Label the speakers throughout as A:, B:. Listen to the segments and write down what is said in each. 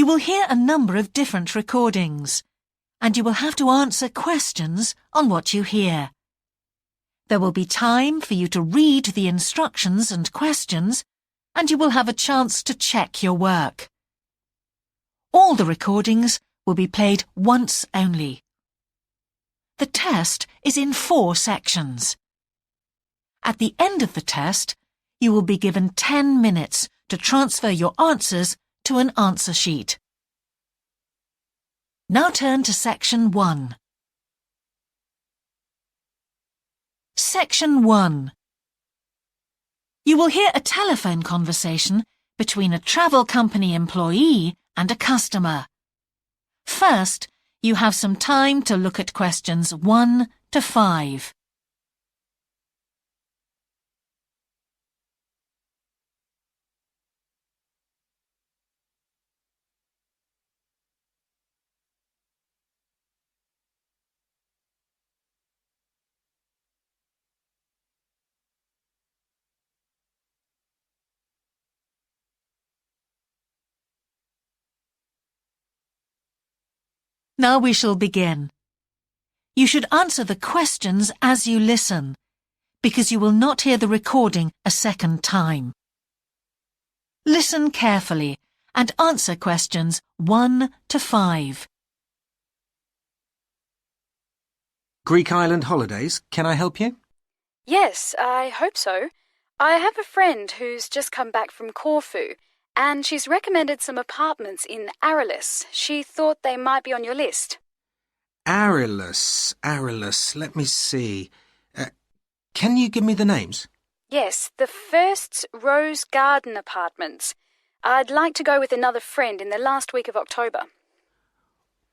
A: You will hear a number of different recordings, and you will have to answer questions on what you hear. There will be time for you to read the instructions and questions, and you will have a chance to check your work. All the recordings will be played once only. The test is in 4 sections. At the end of the test, you will be given 10 minutes to transfer your answers to an answer sheet. Now turn to Section 1. Section 1. You will hear a telephone conversation between a travel company employee and a customer. First, you have some time to look at questions 1 to 5. Now we shall begin. You should answer the questions as you listen, because you will not hear the recording a second time. Listen carefully and answer questions 1 to 5.
B: Greek island holidays, can I help you?
C: Yes, I hope so. I have a friend who's just come back from Corfu, and she's recommended some apartments in Arelis. She thought they might be on your list.
B: Arelis, let me see. Can you give me the names?
C: Yes, the first's Rose Garden Apartments. I'd like to go with another friend in the last week of October.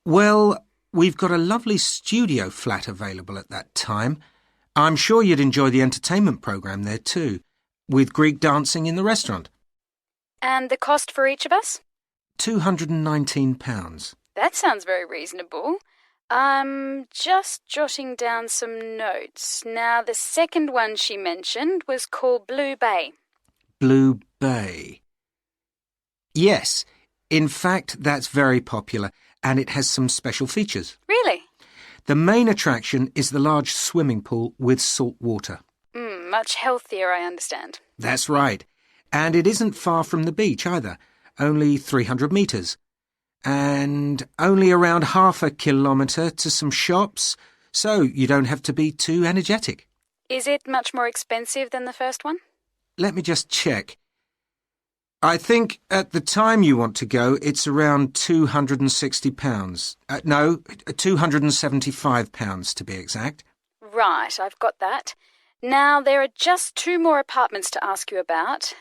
B: Well, we've got a lovely studio flat available at that time. I'm sure you'd enjoy the entertainment programme there too, with Greek dancing in the restaurant.
C: And the cost for each of us?
B: £219.
C: That sounds very reasonable. I'm just jotting down some notes. Now, the second one she mentioned was called Blue Bay.
B: Blue Bay. Yes, in fact, that's very popular, and it has some special features.
C: Really?
B: The main attraction is the large swimming pool with salt water.
C: Much healthier, I understand.
B: That's right. And it isn't far from the beach either, only 300 metres. And only around half a kilometre to some shops, so you don't have to be too energetic.
C: Is it much more expensive than the first one?
B: Let me just check. I think at the time you want to go, it's around £260. No, £275 to be exact.
C: Right, I've got that. Now, there are just 2 more apartments to ask you about.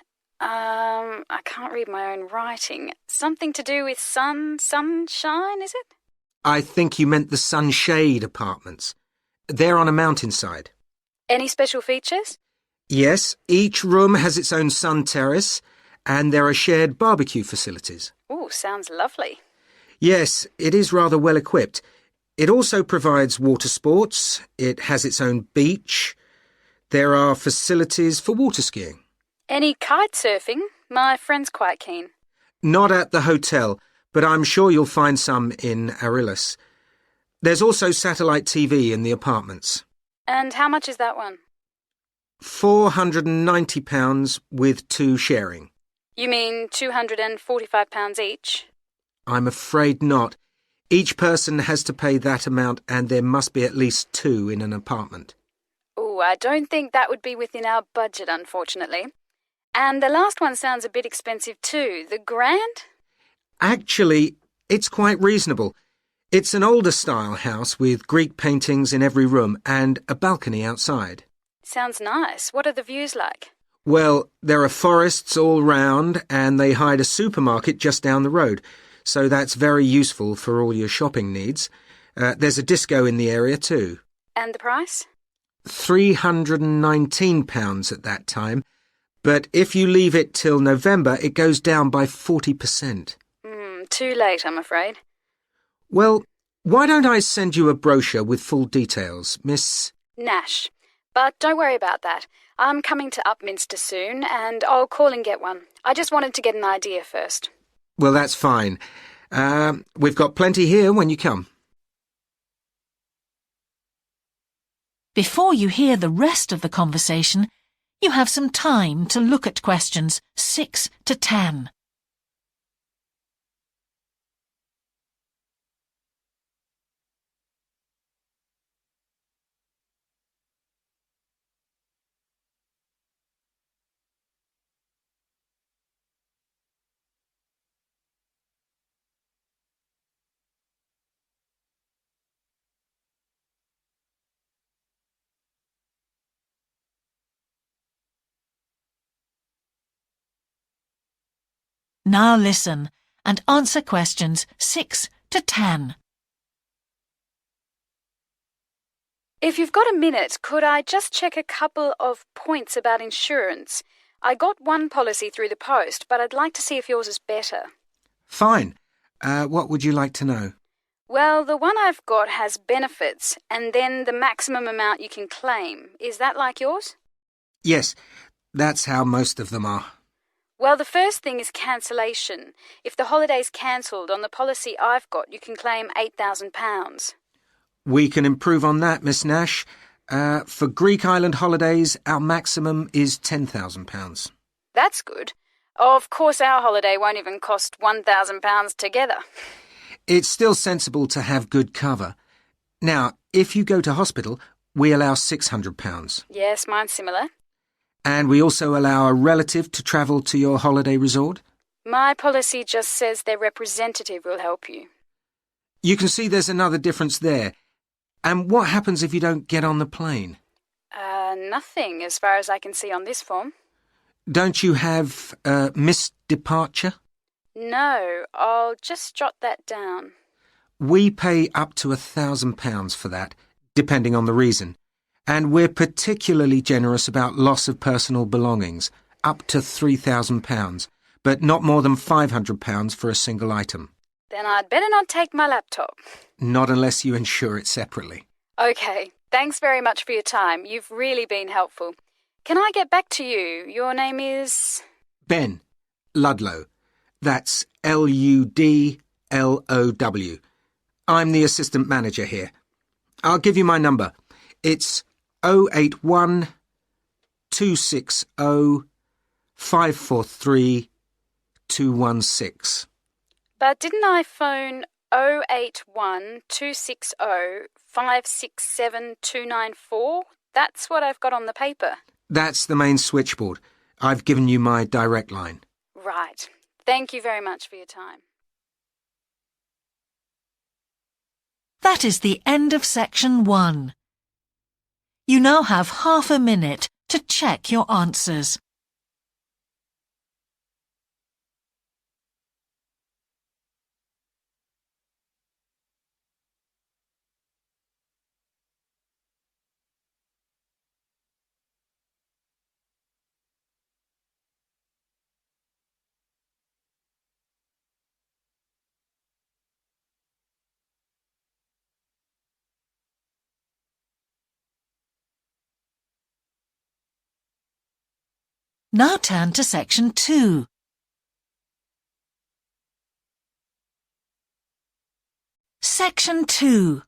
C: I can't read my own writing. Something to do with sunshine, is it?
B: I think you meant the Sunshade Apartments. They're on a mountainside.
C: Any special features?
B: Yes, each room has its own sun terrace, and there are shared barbecue facilities.
C: Ooh, sounds lovely.
B: Yes, it is rather well equipped. It also provides water sports. It has its own beach. There are facilities for water skiing.
C: Any kite surfing? My friend's quite keen.
B: Not at the hotel, but I'm sure you'll find some in Arelis. There's also satellite TV in the apartments.
C: And how much is that one?
B: £490 with 2 sharing.
C: You mean £245 each?
B: I'm afraid not. Each person has to pay that amount, and there must be at least 2 in an apartment.
C: Ooh, I don't think that would be within our budget, unfortunately. And the last one sounds a bit expensive too. The Grand?
B: Actually, it's quite reasonable. It's an older style house with Greek paintings in every room and a balcony outside.
C: Sounds nice. What are the views like?
B: Well, there are forests all round, and they hide a supermarket just down the road, so that's very useful for all your shopping needs. There's a disco in the area too.
C: And the price?
B: £319 at that time, but if you leave it till November, it goes down by 40%.
C: Too late, I'm afraid.
B: Well, why don't I send you a brochure with full details, Miss...
C: Nash. But don't worry about that. I'm coming to Upminster soon, and I'll call and get one. I just wanted to get an idea first.
B: Well, that's fine. We've got plenty here when you come.
A: Before you hear the rest of the conversation, you have some time to look at questions 6 to 10. Now listen and answer questions 6 to 10.
C: If you've got a minute, could I just check a couple of points about insurance? I got one policy through the post, but I'd like to see if yours is better.
B: Fine. What would you like to know?
C: Well, the one I've got has benefits and then the maximum amount you can claim. Is that like yours?
B: Yes, that's how most of them are.
C: Well, the first thing is cancellation. If the holiday's cancelled on the policy I've got, you can claim £8,000.
B: We can improve on that, Miss Nash. For Greek island holidays, our maximum is £10,000.
C: That's good. Of course, our holiday won't even cost £1,000 together.
B: It's still sensible to have good cover. Now, if you go to hospital, we allow £600.
C: Yes, mine's similar.
B: And we also allow a relative to travel to your holiday resort.
C: My policy just says their representative will help you.
B: You can see there's another difference there. And what happens if you don't get on the plane?
C: Nothing, as far as I can see on this form.
B: Don't you have missed departure?
C: No, I'll just jot that down.
B: We pay up to £1,000 for that, depending on the reason. And we're particularly generous about loss of personal belongings, up to £3,000, but not more than £500 for a single item.
C: Then I'd better not take my laptop.
B: Not unless you insure it separately.
C: OK, thanks very much for your time. You've really been helpful. Can I get back to you? Your name is...
B: Ben Ludlow. That's Ludlow. I'm the assistant manager here. I'll give you my number. It's 081 260 543 216.
C: But didn't I phone 081 260 567 294? That's what I've got on the paper.
B: That's the main switchboard. I've given you my direct line.
C: Right. Thank you very much for your time.
A: That is the end of section 1. You now have half a minute to check your answers. Now turn to section 2. Section 2.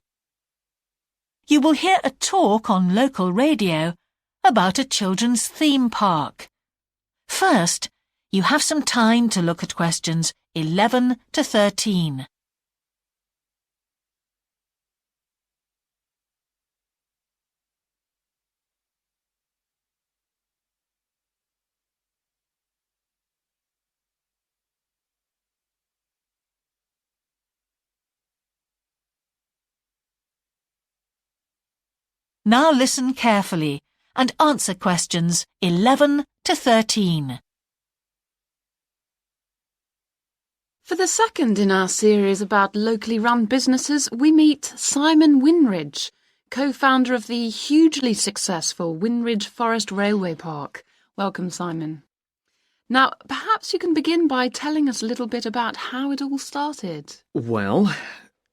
A: You will hear a talk on local radio about a children's theme park. First, you have some time to look at questions 11 to 13. Now listen carefully and answer questions 11 to 13.
D: For the second in our series about locally run businesses, we meet Simon Winridge, co-founder of the hugely successful Winridge Forest Railway Park. Welcome, Simon. Now, perhaps you can begin by telling us a little bit about how it all started.
E: Well,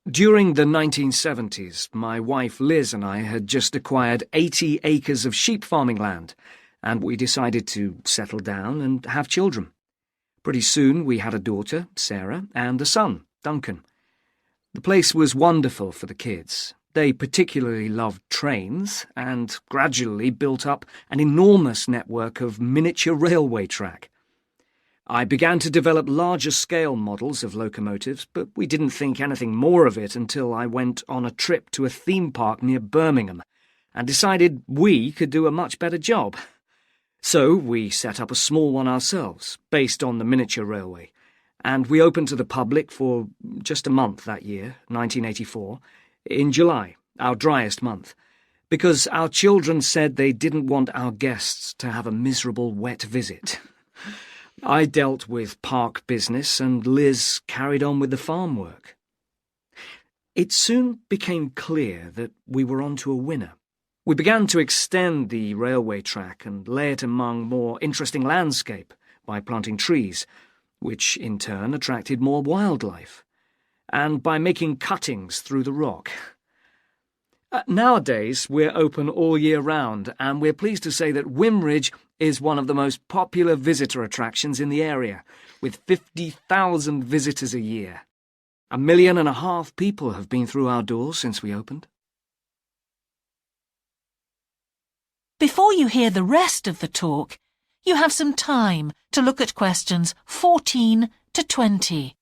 E: during the 1970s, my wife Liz and I had just acquired 80 acres of sheep farming land, and we decided to settle down and have children. Pretty soon we had a daughter, Sarah, and a son, Duncan. The place was wonderful for the kids. They particularly loved trains and gradually built up an enormous network of miniature railway track. I began to develop larger-scale models of locomotives, but we didn't think anything more of it until I went on a trip to a theme park near Birmingham and decided we could do a much better job. So we set up a small one ourselves, based on the miniature railway, and we opened to the public for just a month that year, 1984, in July, our driest month, because our children said they didn't want our guests to have a miserable wet visit. I dealt with park business and Liz carried on with the farm work. It soon became clear that we were onto a winner. We began to extend the railway track and lay it among more interesting landscape by planting trees, which in turn attracted more wildlife, and by making cuttings through the rock. Nowadays, we're open all year round, and we're pleased to say that Wimridge is one of the most popular visitor attractions in the area, with 50,000 visitors a year. 1.5 million people have been through our doors since we opened.
A: Before you hear the rest of the talk, you have some time to look at questions 14 to 20.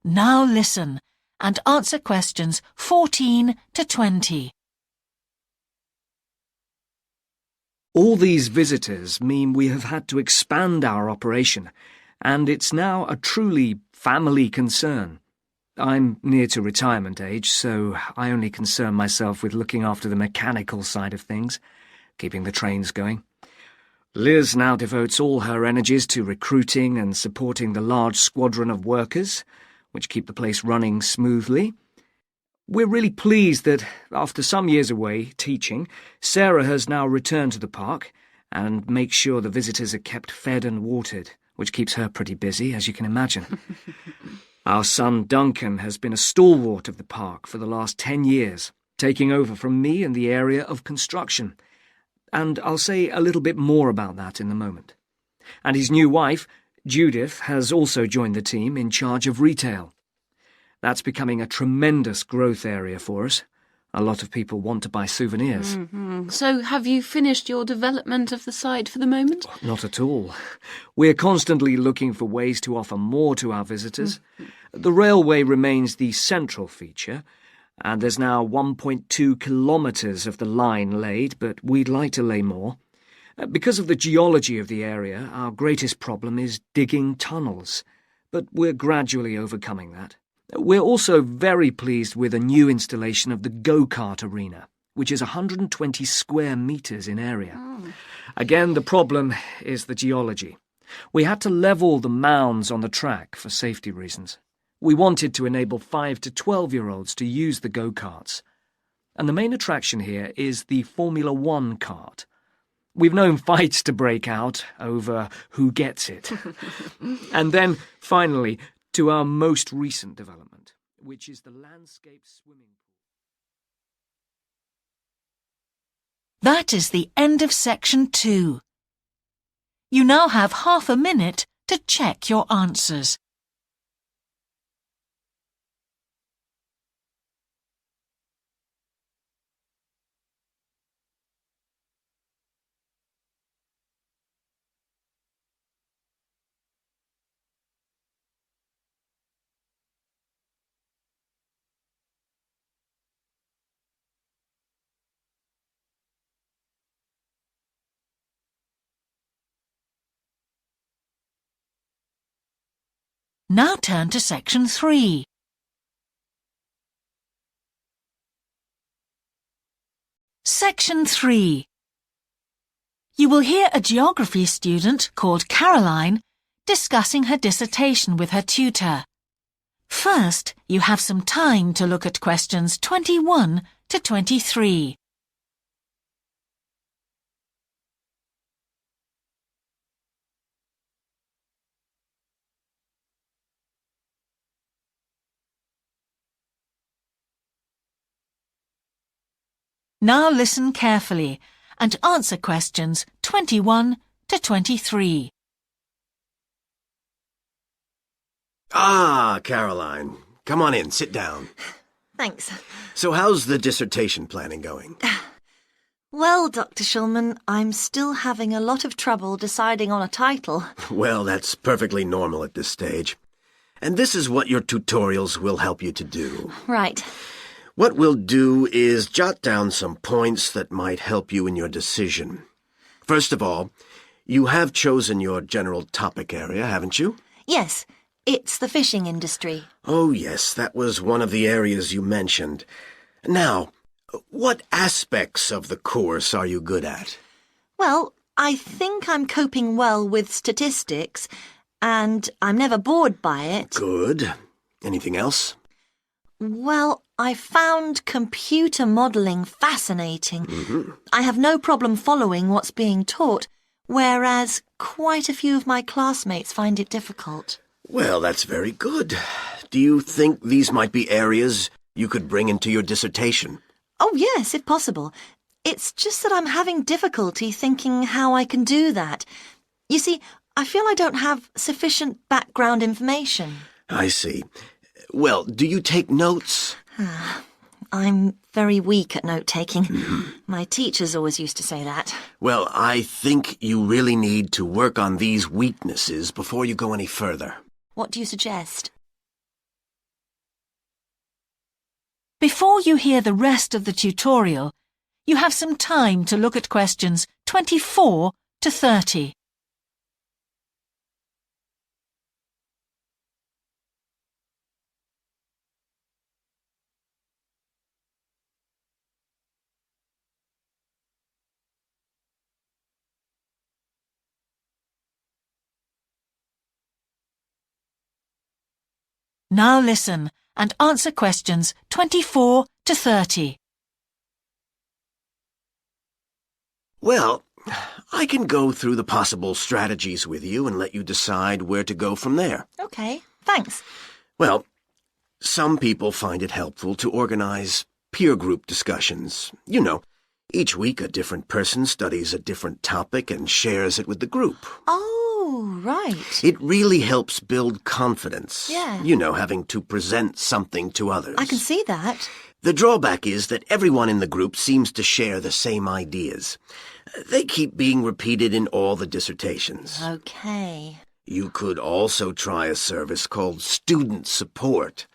A: Now listen and answer questions 14 to 20.
E: All these visitors mean we have had to expand our operation, and it's now a truly family concern. I'm near to retirement age, so I only concern myself with looking after the mechanical side of things, keeping the trains going. Liz now devotes all her energies to recruiting and supporting the large squadron of workers, which keep the place running smoothly. We're really pleased that, after some years away teaching, Sarah has now returned to the park and makes sure the visitors are kept fed and watered, which keeps her pretty busy, as you can imagine. Our son Duncan has been a stalwart of the park for the last 10 years, taking over from me in the area of construction, and I'll say a little bit more about that in a moment. And his new wife, Judith, has also joined the team in charge of retail. That's becoming a tremendous growth area for us. A lot of people want to buy souvenirs.
D: So have you finished your development of the site for the moment?
E: Not at all. We're constantly looking for ways to offer more to our visitors. The railway remains the central feature, and there's now 1.2 kilometres of the line laid, but we'd like to lay more. Because of the geology of the area, our greatest problem is digging tunnels, but we're gradually overcoming that. We're also very pleased with a new installation of the go-kart arena, which is 120 square metres in area. Again, the problem is the geology. We had to level the mounds on the track for safety reasons. We wanted to enable 5 to 12-year-olds to use the go-karts. And the main attraction here is the Formula One kart. We've known fights to break out over who gets it. And then, finally, to our most recent development, which is the landscape swimming pool.
A: That is the end of section 2. You now have half a minute to check your answers. Now turn to section 3. Section 3. You will hear a geography student called Caroline discussing her dissertation with her tutor. First, you have some time to look at questions 21 to 23. Now listen carefully and answer questions 21 to 23.
F: Ah, Caroline. Come on in, sit down.
G: Thanks.
F: So how's the dissertation planning going?
G: Well, Dr. Shulman, I'm still having a lot of trouble deciding on a title.
F: Well, that's perfectly normal at this stage. And this is what your tutorials will help you to do.
G: Right.
F: What we'll do is jot down some points that might help you in your decision. First of all, you have chosen your general topic area, haven't you?
G: Yes, it's the fishing industry.
F: Oh, yes, that was one of the areas you mentioned. Now, what aspects of the course are you good at?
G: Well, I think I'm coping well with statistics, and I'm never bored by it.
F: Good. Anything else?
G: Well, I found computer modelling fascinating. I have no problem following what's being taught, whereas quite a few of my classmates find it difficult.
F: Well, that's very good. Do you think these might be areas you could bring into your dissertation?
G: Oh, yes, if possible. It's just that I'm having difficulty thinking how I can do that. You see, I feel I don't have sufficient background information.
F: I see. Well, do you take notes?
G: I'm very weak at note-taking. My teachers always used to say that.
F: Well, I think you really need to work on these weaknesses before you go any further.
G: What do you suggest?
A: Before you hear the rest of the tutorial, you have some time to look at questions 24 to 30. Now listen and answer questions 24 to 30.
F: Well, I can go through the possible strategies with you and let you decide where to go from there.
G: Okay, thanks.
F: Well, some people find it helpful to organize peer group discussions. You know, each week a different person studies a different topic and shares it with the group.
G: Oh, right.
F: It really helps build confidence.
G: Yeah.
F: You know, having to present something to others.
G: I can see that.
F: The drawback is that everyone in the group seems to share the same ideas. They keep being repeated in all the dissertations.
G: Okay.
F: You could also try a service called Student Support.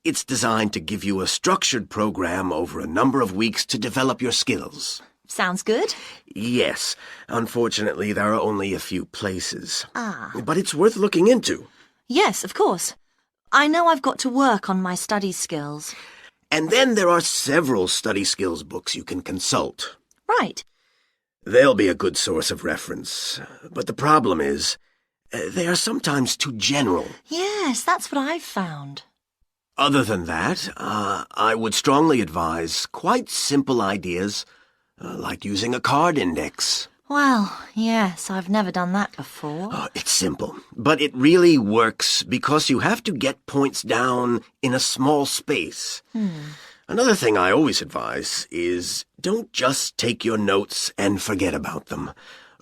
F: It's designed to give you a structured program over a number of weeks to develop your skills.
G: Sounds good.
F: Yes, unfortunately there are only a few places.
G: Ah.
F: But it's worth looking into.
G: Yes, of course. I know I've got to work on my study skills.
F: And then there are several study skills books you can consult.
G: Right.
F: They'll be a good source of reference. But the problem is, they are sometimes too general.
G: Yes, that's what I've found.
F: Other than that, I would strongly advise quite simple ideas, like using a card index.
G: Well, yes, I've never done that before.
F: It's simple, but it really works because you have to get points down in a small space. Another thing I always advise is don't just take your notes and forget about them.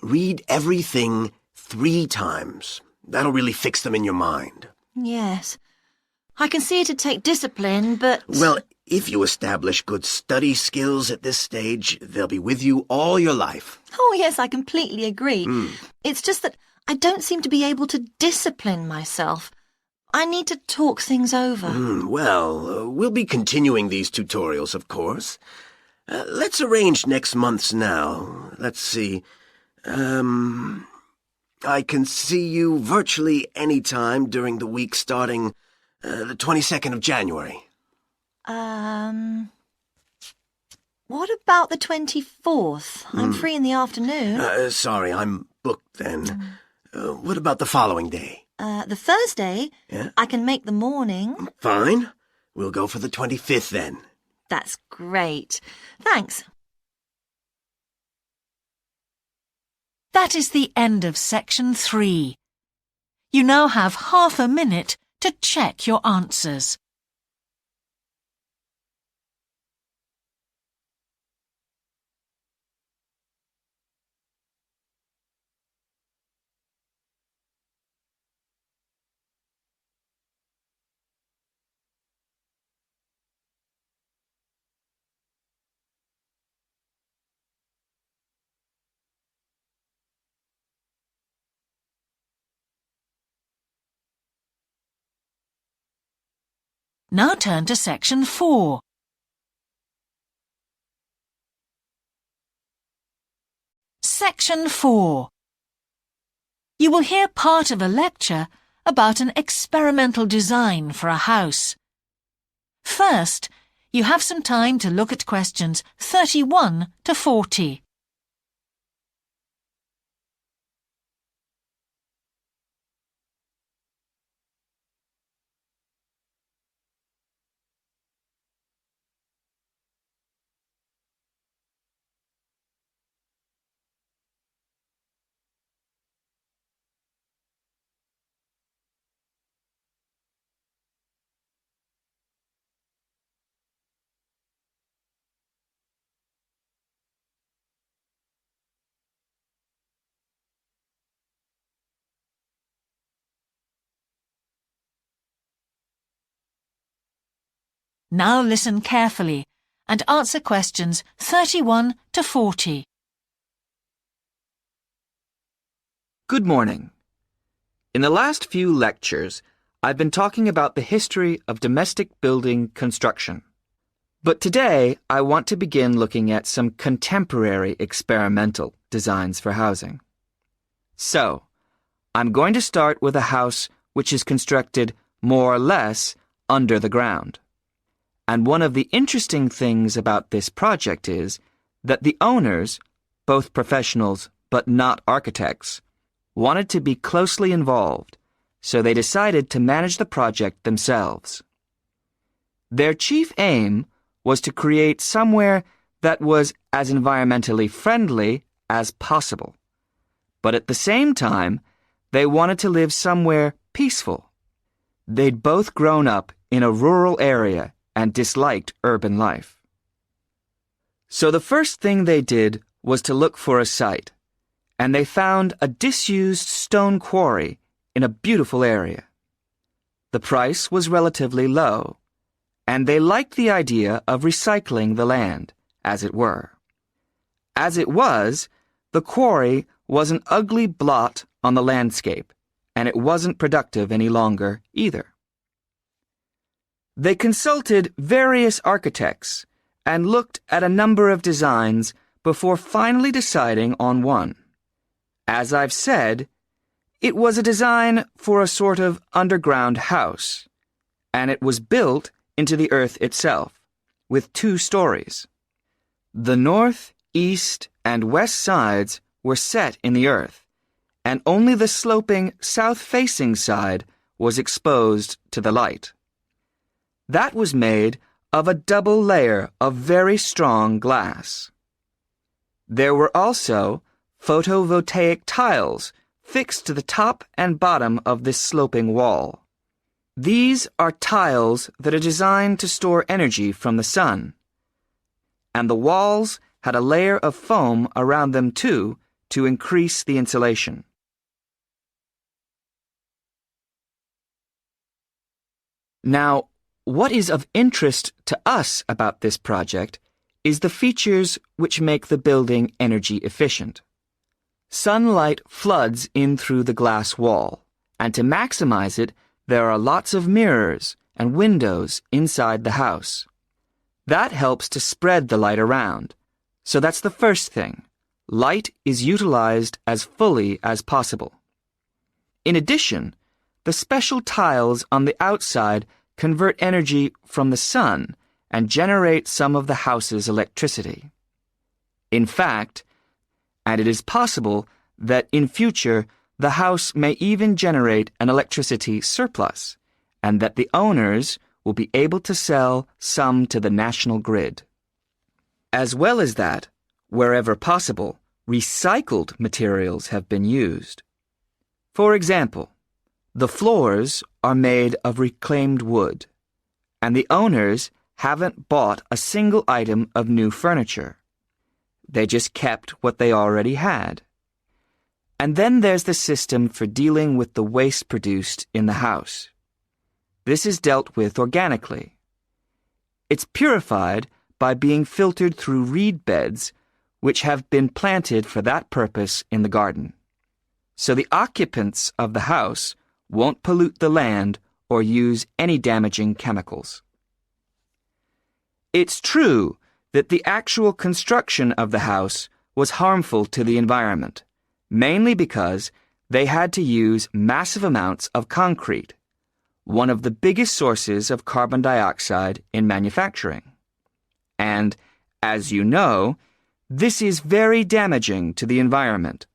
F: Read everything 3 times. That'll really fix them in your mind.
G: Yes. I can see it'd take discipline, but...
F: Well, if you establish good study skills at this stage, they'll be with you all your life.
G: Oh, yes, I completely agree. It's just that I don't seem to be able to discipline myself. I need to talk things over.
F: We'll be continuing these tutorials, of course. Let's arrange next month's now. Let's see. I can see you virtually any time during the week starting the 22nd of January.
G: What about the 24th? I'm free in the afternoon.
F: Sorry, I'm booked then. What about the following day?
G: The Thursday,
F: Yeah?
G: I can make the morning.
F: Fine. We'll go for the 25th then.
G: That's great. Thanks.
A: That is the end of section 3. You now have half a minute to check your answers. Now turn to section 4. Section 4. You will hear part of a lecture about an experimental design for a house. First, you have some time to look at questions 31 to 40. Now listen carefully and answer questions 31 to 40.
H: Good morning. In the last few lectures, I've been talking about the history of domestic building construction. But today, I want to begin looking at some contemporary experimental designs for housing. So, I'm going to start with a house which is constructed more or less under the ground. And one of the interesting things about this project is that the owners, both professionals but not architects, wanted to be closely involved, so they decided to manage the project themselves. Their chief aim was to create somewhere that was as environmentally friendly as possible. But at the same time, they wanted to live somewhere peaceful. They'd both grown up in a rural area and disliked urban life. So the first thing they did was to look for a site, and they found a disused stone quarry in a beautiful area. The price was relatively low, and they liked the idea of recycling the land, as it were. As it was, the quarry was an ugly blot on the landscape, and it wasn't productive any longer either. They consulted various architects and looked at a number of designs before finally deciding on one. As I've said, it was a design for a sort of underground house, and it was built into the earth itself, with 2 stories. The north, east, and west sides were set in the earth, and only the sloping south-facing side was exposed to the light. That was made of a double layer of very strong glass. There were also photovoltaic tiles fixed to the top and bottom of this sloping wall. These are tiles that are designed to store energy from the sun, and the walls had a layer of foam around them too to increase the insulation. Now, what is of interest to us about this project is the features which make the building energy efficient. Sunlight floods in through the glass wall, and to maximize it, there are lots of mirrors and windows inside the house. That helps to spread the light around. So that's the first thing. Light is utilized as fully as possible. In addition, the special tiles on the outside convert energy from the sun and generate some of the house's electricity. In fact, and it is possible that in future the house may even generate an electricity surplus, and that the owners will be able to sell some to the national grid. As well as that, wherever possible, recycled materials have been used. For example, the floors are made of reclaimed wood, and the owners haven't bought a single item of new furniture. They just kept what they already had. And then there's the system for dealing with the waste produced in the house. This is dealt with organically. It's purified by being filtered through reed beds which have been planted for that purpose in the garden. So the occupants of the house won't pollute the land or use any damaging chemicals. It's true that the actual construction of the house was harmful to the environment, mainly because they had to use massive amounts of concrete, one of the biggest sources of carbon dioxide in manufacturing. And, as you know, this is very damaging to the environment.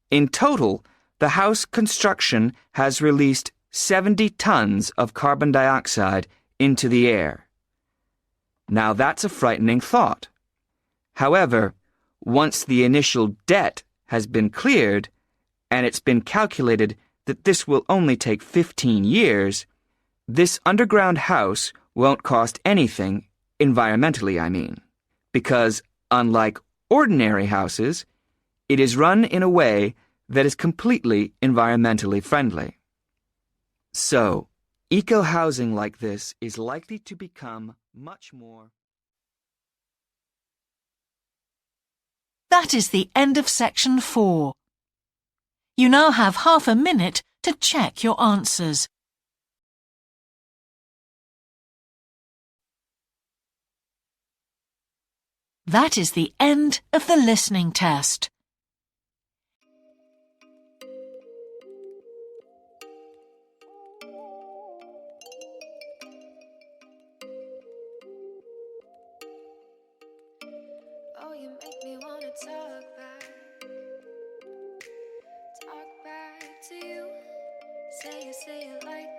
H: In total, the house construction has released 70 tons of carbon dioxide into the air. Now that's a frightening thought. However, once the initial debt has been cleared, and it's been calculated that this will only take 15 years, this underground house won't cost anything, environmentally I mean, because unlike ordinary houses, it is run in a way that is completely environmentally friendly. So, eco-housing like this is likely to become much more.
A: That is the end of section 4. You now have half a minute to check your answers. That is the end of the listening test.
I: Oh, you make me wanna talk back to you. Say it like